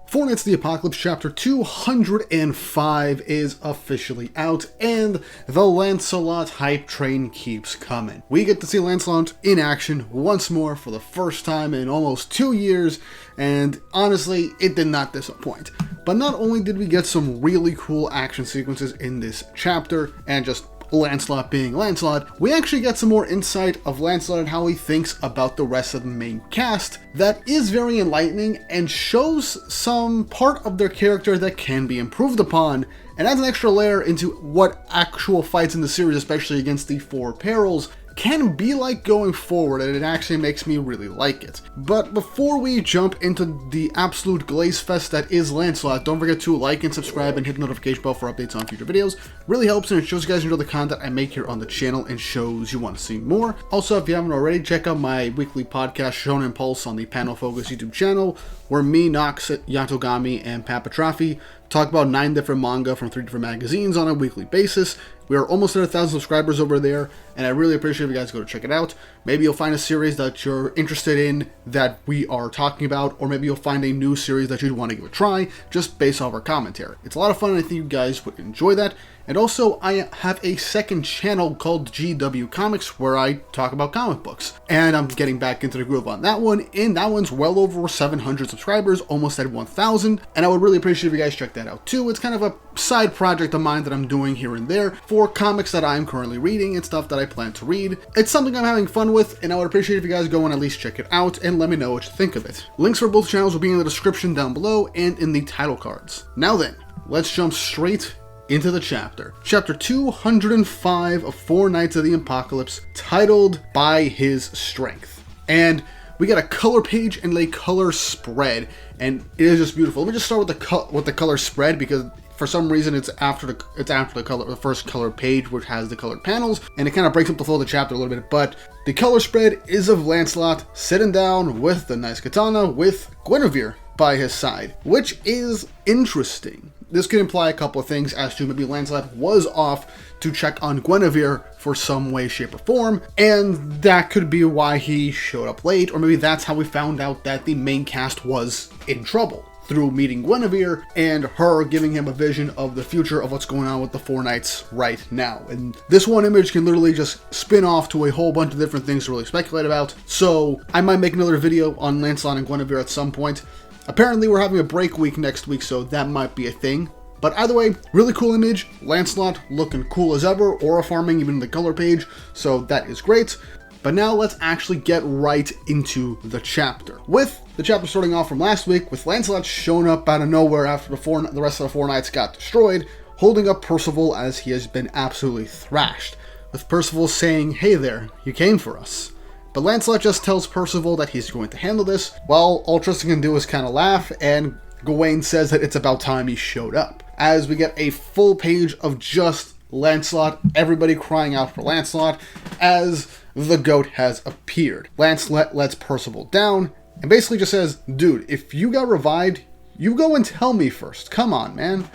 Four Knights of the Apocalypse Chapter 205 is officially out, and the Lancelot hype train keeps coming. We get to see Lancelot in action once more for the first time in almost 2 years, and honestly, it did not disappoint. But not only did we get some really cool action sequences in this chapter, and just Lancelot being Lancelot, we actually get some more insight of Lancelot and how he thinks about the rest of the main cast that is very enlightening and shows some part of their character that can be improved upon, and adds an extra layer into what actual fights in the series, especially against the four Perils, can be like going forward, and it actually makes me really like it. But before we jump into the absolute glaze fest that is Lancelot, don't forget to like and subscribe and hit the notification bell for updates on future videos. Really helps, and it shows you guys enjoy the content I make here on the channel and shows you want to see more. Also, if you haven't already, check out my weekly podcast Shonen Pulse on the Panel Focus YouTube channel, where me, Nox, Yatogami, and Papatrafi talk about 9 different manga from 3 different magazines on a weekly basis. We are almost at 1,000 subscribers over there, and I really appreciate if you guys go to check it out. Maybe you'll find a series that you're interested in that we are talking about, or maybe you'll find a new series that you'd want to give a try, just based off our commentary. It's a lot of fun, and I think you guys would enjoy that. And also, I have a second channel called GW Comics where I talk about comic books. And I'm getting back into the groove on that one, and that one's well over 700 subscribers, almost at 1,000. And I would really appreciate if you guys check that out too. It's kind of a side project of mine that I'm doing here and there for comics that I'm currently reading and stuff that I plan to read. It's something I'm having fun with, and I would appreciate if you guys go and at least check it out and let me know what you think of it. Links for both channels will be in the description down below and in the title cards. Now then, let's jump straight into the chapter. Chapter 205 of Four Knights of the Apocalypse, titled By His Strength. And we got a color page and a color spread, and it is just beautiful. Let me just start with the color spread, because for some reason it's after the first color page, which has the colored panels, and it kind of breaks up the flow of the chapter a little bit. But the color spread is of Lancelot sitting down with the nice katana with Guinevere by his side, which is interesting. This could imply a couple of things as to maybe Lancelot was off to check on Guinevere for some way, shape, or form, and that could be why he showed up late, or maybe that's how we found out that the main cast was in trouble, through meeting Guinevere and her giving him a vision of the future of what's going on with the Four Knights right now. And this one image can literally just spin off to a whole bunch of different things to really speculate about, so I might make another video on Lancelot and Guinevere at some point. Apparently we're having a break week next week, so that might be a thing. But either way, really cool image. Lancelot looking cool as ever, aura farming even in the color page, so that is great. But now let's actually get right into the chapter. With the chapter starting off from last week, with Lancelot showing up out of nowhere after the rest of the Four Knights got destroyed, holding up Percival as he has been absolutely thrashed, with Percival saying, "Hey there, you came for us." But Lancelot just tells Percival that he's going to handle this, while all Tristan can do is kind of laugh, and Gawain says that it's about time he showed up. As we get a full page of just Lancelot, everybody crying out for Lancelot, as the goat has appeared. Lancelot lets Percival down, and basically just says, "Dude, if you got revived, you go and tell me first. Come on, man."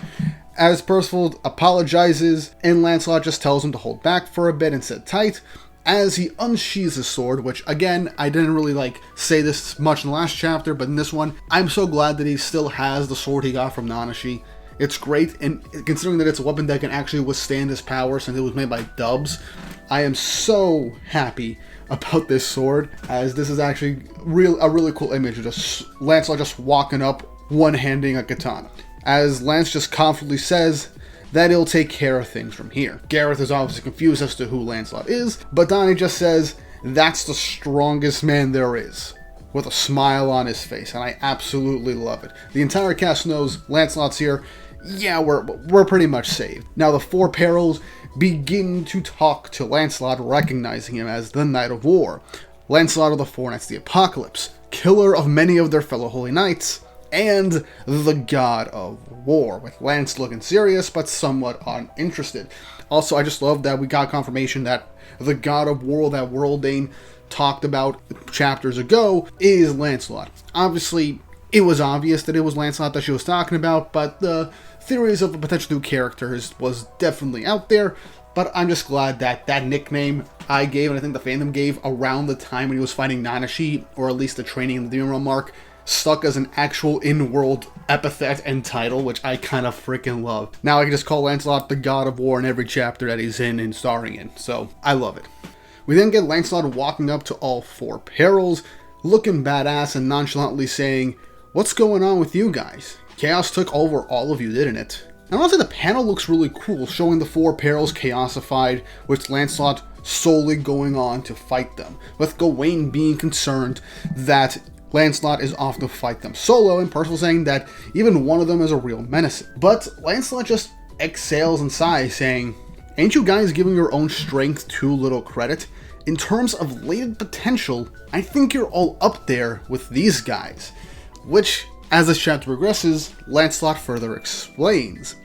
As Percival apologizes, and Lancelot just tells him to hold back for a bit and sit tight, as he unsheathes his sword, which again, I didn't really say this much in the last chapter, but in this one, I'm so glad that he still has the sword he got from Nanashi. It's great, and considering that it's a weapon that can actually withstand his power since it was made by dubs, I am so happy about this sword, as this is actually a really cool image of just Lancelot just walking up, one-handing a katana. As Lance just confidently says that he'll take care of things from here. Gareth is obviously confused as to who Lancelot is, but Donnie just says, "That's the strongest man there is," with a smile on his face, and I absolutely love it. The entire cast knows Lancelot's here. Yeah, we're pretty much saved. Now the four Perils begin to talk to Lancelot, recognizing him as the Knight of War, Lancelot of the Four Knights of the Apocalypse, killer of many of their fellow holy knights, and the God of War, with Lance looking serious but somewhat uninterested. Also, I just love that we got confirmation that the God of War that Worldane talked about chapters ago is Lancelot. Obviously, it was obvious that it was Lancelot that she was talking about, but the theories of a potential new character was definitely out there. But I'm just glad that that nickname I gave, and I think the fandom gave around the time when he was fighting Nanashi, or at least the training in the Demon Realm arc, stuck as an actual in-world epithet and title, which I kind of freaking love. Now I can just call Lancelot the God of War in every chapter that he's in and starring in, so I love it. We then get Lancelot walking up to all 4 Perils, looking badass and nonchalantly saying, "What's going on with you guys? Chaos took over all of you, didn't it?" And honestly, the panel looks really cool, showing the 4 Perils chaosified, with Lancelot solely going on to fight them, with Gawain being concerned that Lancelot is off to fight them solo, and Percival saying that even one of them is a real menace. But Lancelot just exhales and sighs, saying, "Ain't you guys giving your own strength too little credit? In terms of latent potential, I think you're all up there with these guys." Which, as this chapter progresses, Lancelot further explains,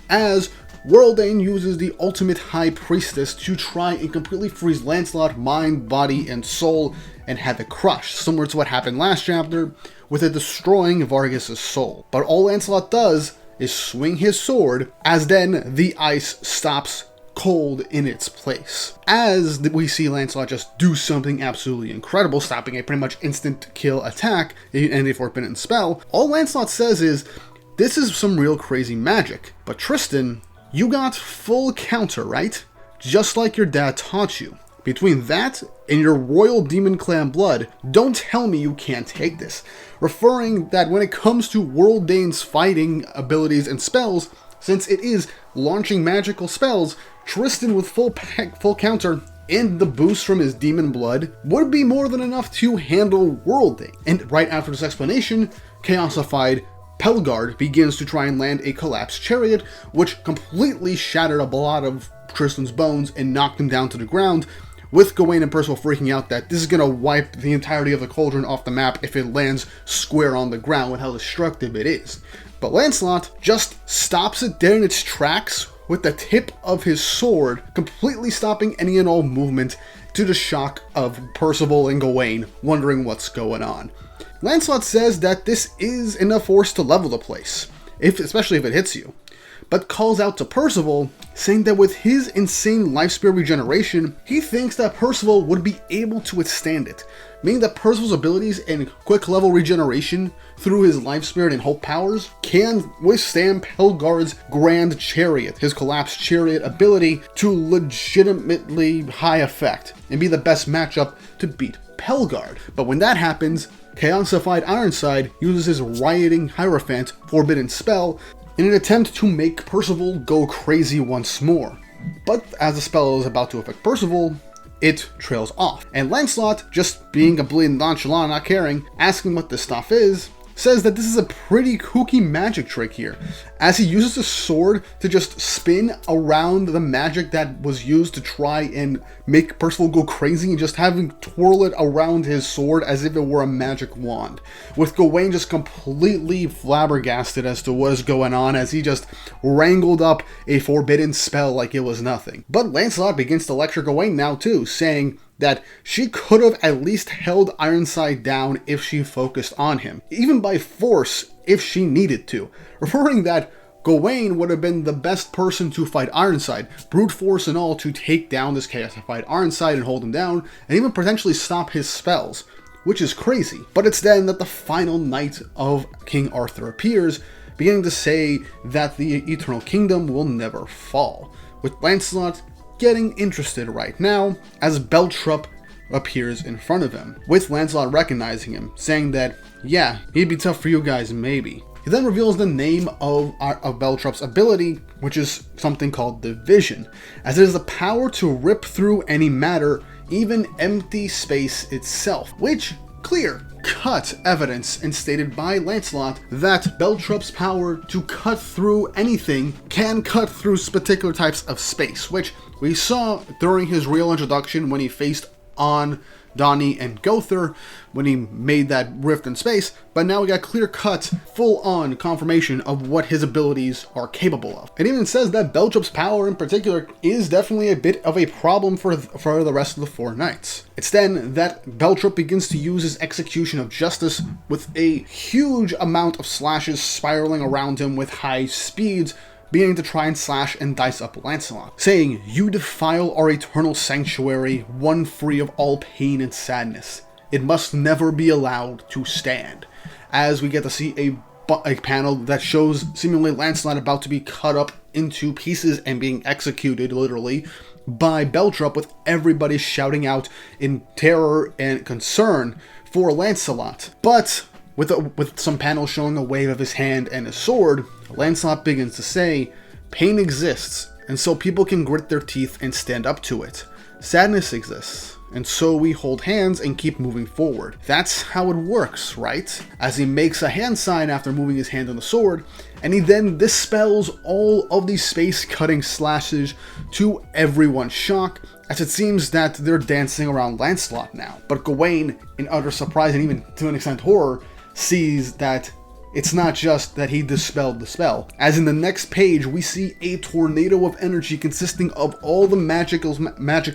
as Worldane uses the ultimate High Priestess to try and completely freeze Lancelot, mind, body, and soul, and have it crushed, similar to what happened last chapter, with it destroying Vargas' soul. But all Lancelot does is swing his sword, as then the ice stops cold in its place. As we see Lancelot just do something absolutely incredible, stopping a pretty much instant kill attack and a forbidden spell, all Lancelot says is, "This is some real crazy magic, but Tristan, you got full counter, right? Just like your dad taught you. Between that and your royal demon clan blood, don't tell me you can't take this." Referring that when it comes to Worldane's fighting abilities and spells, since it is launching magical spells, Tristan with full counter and the boost from his demon blood would be more than enough to handle Worldane. And right after this explanation, chaosified Pelgard begins to try and land a collapsed chariot, which completely shattered a lot of Tristan's bones and knocked him down to the ground, with Gawain and Percival freaking out that this is going to wipe the entirety of the cauldron off the map if it lands square on the ground with how destructive it is. But Lancelot just stops it dead in its tracks with the tip of his sword, completely stopping any and all movement, to the shock of Percival and Gawain, wondering what's going on. Lancelot says that this is enough force to level the place, especially if it hits you, but calls out to Percival, saying that with his insane life spirit regeneration, he thinks that Percival would be able to withstand it, meaning that Percival's abilities and quick level regeneration through his life spirit and hope powers can withstand Pelgard's grand chariot, his collapsed chariot ability, to legitimately high effect, and be the best matchup to beat Pelgard. But when that happens, Chaosified Ironside uses his Rioting Hierophant forbidden spell in an attempt to make Percival go crazy once more. But as the spell is about to affect Percival, it trails off. And Lancelot, just being completely nonchalant, not caring, asking what this stuff is, says that this is a pretty kooky magic trick here, as he uses the sword to just spin around the magic that was used to try and make Percival go crazy, and just having twirl it around his sword as if it were a magic wand, with Gawain just completely flabbergasted as to what is going on, as he just wrangled up a forbidden spell like it was nothing. But Lancelot begins to lecture Gawain now too, saying that she could have at least held Ironside down if she focused on him, even by force if she needed to, referring that Gawain would have been the best person to fight Ironside, brute force and all, to take down this chaosified Ironside and hold him down, and even potentially stop his spells, which is crazy. But it's then that the final knight of King Arthur appears, beginning to say that the Eternal Kingdom will never fall, with Lancelot getting interested right now as Beltrup appears in front of him, with Lancelot recognizing him, saying that, yeah, he'd be tough for you guys, maybe. He then reveals the name of Beltrup's ability, which is something called Division, as it is the power to rip through any matter, even empty space itself, which clear-cut evidence and stated by Lancelot that Beltrup's power to cut through anything can cut through particular types of space, which we saw during his real introduction when he faced on Donnie and Gother when he made that rift in space, but now we got clear-cut, full-on confirmation of what his abilities are capable of. It even says that Beltrup's power in particular is definitely a bit of a problem for the rest of the 4 knights. It's then that Beltrup begins to use his execution of justice with a huge amount of slashes spiraling around him with high speeds, beginning to try and slash and dice up Lancelot, saying, "You defile our eternal sanctuary, one free of all pain and sadness. It must never be allowed to stand." as we get to see a panel that shows seemingly Lancelot about to be cut up into pieces and being executed, literally, by Beltrup, with everybody shouting out in terror and concern for Lancelot. But with some panels showing a wave of his hand and his sword, Lancelot begins to say, pain exists, and so people can grit their teeth and stand up to it. Sadness exists, and so we hold hands and keep moving forward. That's how it works, right? As he makes a hand sign after moving his hand on the sword, and he then dispels all of these space-cutting slashes to everyone's shock, as it seems that they're dancing around Lancelot now. But Gawain, in utter surprise and even to an extent horror, sees that it's not just that he dispelled the spell, as in the next page we see a tornado of energy consisting of all the magic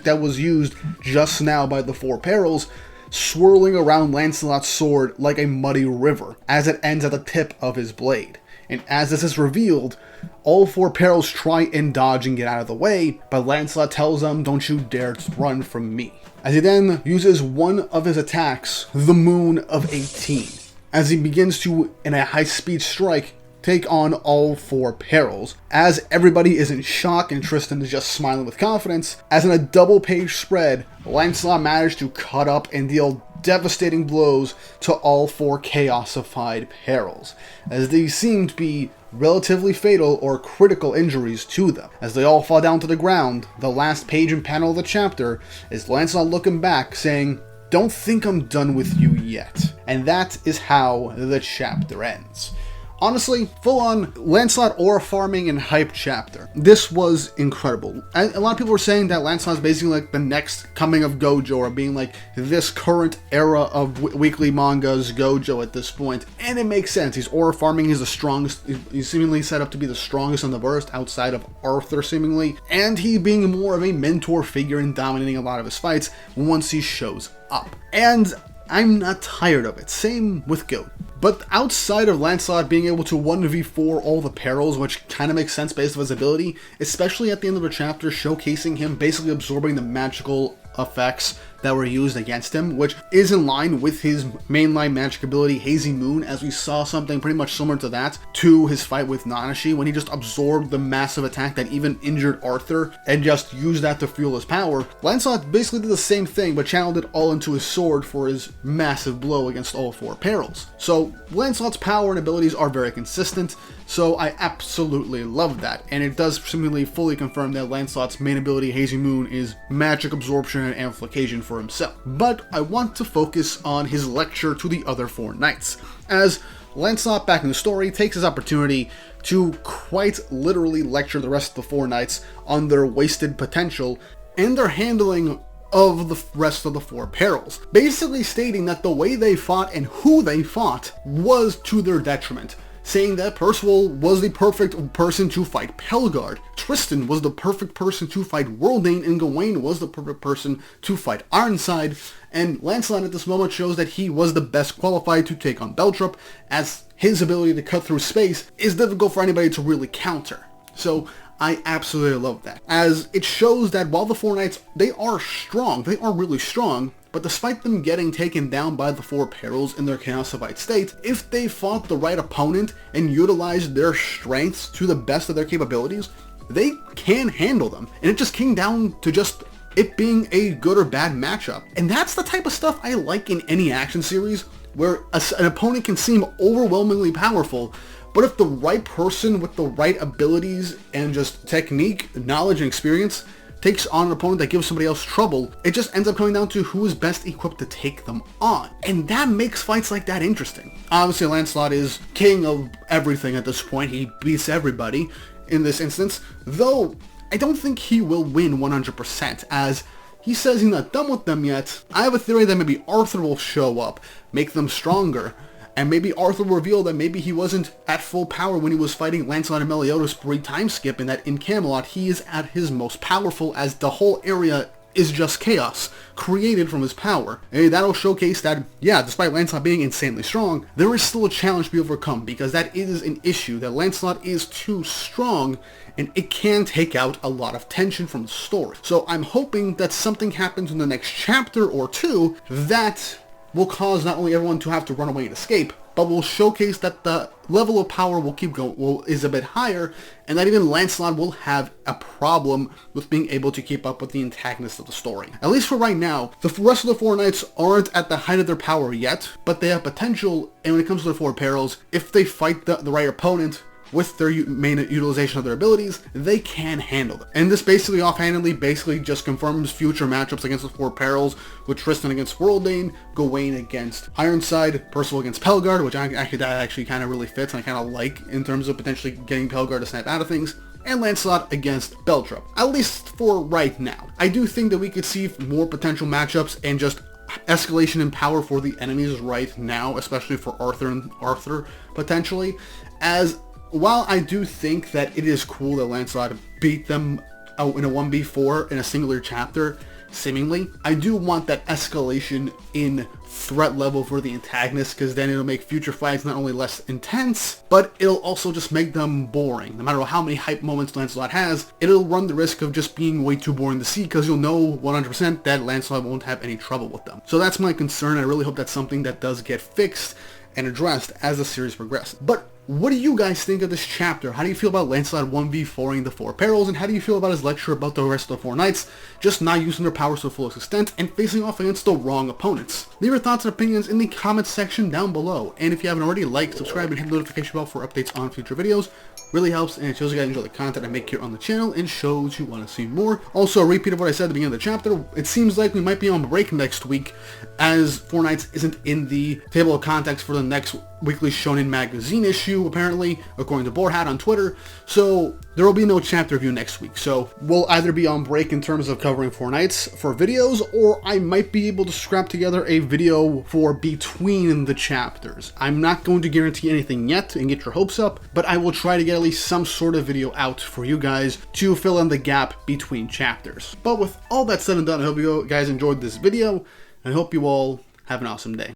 that was used just now by the four Perils, swirling around Lancelot's sword like a muddy river, as it ends at the tip of his blade. And as this is revealed, all four Perils try and dodge and get out of the way, but Lancelot tells them, don't you dare run from me. As he then uses one of his attacks, the Moon of 18. As he begins to, in a high-speed strike, take on all four Perils. As everybody is in shock and Tristan is just smiling with confidence, as in a double-page spread, Lancelot managed to cut up and deal devastating blows to all four chaosified Perils, as these seem to be relatively fatal or critical injuries to them. As they all fall down to the ground, the last page and panel of the chapter is Lancelot looking back, saying, don't think I'm done with you yet. And that is how the chapter ends. Honestly, full-on Lancelot aura farming and hype chapter. This was incredible. A lot of people were saying that Lancelot is basically like the next coming of Gojo, or being like this current era of weekly manga's Gojo at this point. And it makes sense. He's aura farming. He's the strongest. He's seemingly set up to be the strongest on the verse outside of Arthur, seemingly. And he being more of a mentor figure and dominating a lot of his fights once he shows up. And I'm not tired of it. Same with Goat. But outside of Lancelot being able to 1v4 all the Perils, which kind of makes sense based on his ability, especially at the end of the chapter showcasing him basically absorbing the magical effects that were used against him, which is in line with his mainline magic ability, Hazy Moon, as we saw something pretty much similar to that to his fight with Nanashi, when he just absorbed the massive attack that even injured Arthur and just used that to fuel his power. Lancelot basically did the same thing, but channeled it all into his sword for his massive blow against all four Perils. So Lancelot's power and abilities are very consistent, so I absolutely love that, and it does seemingly fully confirm that Lancelot's main ability, Hazy Moon, is magic absorption and amplification for himself. But I want to focus on his lecture to the other four knights, as Lancelot, back in the story, takes his opportunity to quite literally lecture the rest of the four knights on their wasted potential and their handling of the rest of the four Perils, basically stating that the way they fought and who they fought was to their detriment, saying that Percival was the perfect person to fight Pelgard, Tristan was the perfect person to fight Worldane, and Gawain was the perfect person to fight Ironside, and Lancelot at this moment shows that he was the best qualified to take on Beltrup, as his ability to cut through space is difficult for anybody to really counter. So I absolutely love that, as it shows that while the four knights, they are strong, they are really strong, but despite them getting taken down by the four Perils in their chaosified state, if they fought the right opponent and utilized their strengths to the best of their capabilities, they can handle them. And it just came down to just it being a good or bad matchup. And that's the type of stuff I like in any action series, where an opponent can seem overwhelmingly powerful, but if the right person with the right abilities and just technique, knowledge, and experience takes on an opponent that gives somebody else trouble, it just ends up coming down to who is best equipped to take them on. And that makes fights like that interesting. Obviously, Lancelot is king of everything at this point. He beats everybody in this instance, though I don't think he will win 100%, as he says he's not done with them yet. I have a theory that maybe Arthur will show up, make them stronger, and maybe Arthur will reveal that maybe he wasn't at full power when he was fighting Lancelot and Meliodas pre-time skip, and that in Camelot he is at his most powerful, as the whole area is just chaos created from his power. And that'll showcase that, yeah, despite Lancelot being insanely strong, there is still a challenge to be overcome, because that is an issue, that Lancelot is too strong and it can take out a lot of tension from the story. So I'm hoping that something happens in the next chapter or two that will cause not only everyone to have to run away and escape, but will showcase that the level of power will keep going, is a bit higher, and that even Lancelot will have a problem with being able to keep up with the antagonist of the story. At least for right now, the rest of the four knights aren't at the height of their power yet, but they have potential, and when it comes to the four perils, if they fight the right opponent, with their main utilization of their abilities, they can handle them. And this basically offhandedly just confirms future matchups against the four perils, with Tristan against Worldane, Gawain against Ironside, Percival against Pelgard, which that actually kind of really fits and I kind of like in terms of potentially getting Pelgard to snap out of things, and Lancelot against Beltrup, at least for right now. I do think that we could see more potential matchups and just escalation in power for the enemies right now, especially for Arthur potentially, as while I do think that it is cool that Lancelot beat them out in a 1v4 in a singular chapter, seemingly, I do want that escalation in threat level for the antagonist, because then it'll make future fights not only less intense, but it'll also just make them boring. No matter how many hype moments Lancelot has, it'll run the risk of just being way too boring to see, because you'll know 100% that Lancelot won't have any trouble with them. So that's my concern. I really hope that's something that does get fixed and addressed as the series progresses. But what do you guys think of this chapter? How do you feel about Lancelot 1v4ing the four perils, and how do you feel about his lecture about the rest of the four knights just not using their powers to the fullest extent and facing off against the wrong opponents? Leave your thoughts and opinions in the comments section down below, and if you haven't already, like, subscribe, and hit the notification bell for updates on future videos. Really helps, and it shows you guys enjoy the content I make here on the channel and shows you want to see more. Also, a repeat of what I said at the beginning of the chapter, it seems like we might be on break next week, as Four Knights isn't in the table of contents for the next weekly Shonen magazine issue, apparently, according to Boarhat on Twitter. So there will be no chapter review next week. So we'll either be on break in terms of covering Four Knights for videos, or I might be able to scrap together a video for between the chapters. I'm not going to guarantee anything yet and get your hopes up, but I will try to get at least some sort of video out for you guys to fill in the gap between chapters. But with all that said and done, I hope you guys enjoyed this video, and I hope you all have an awesome day.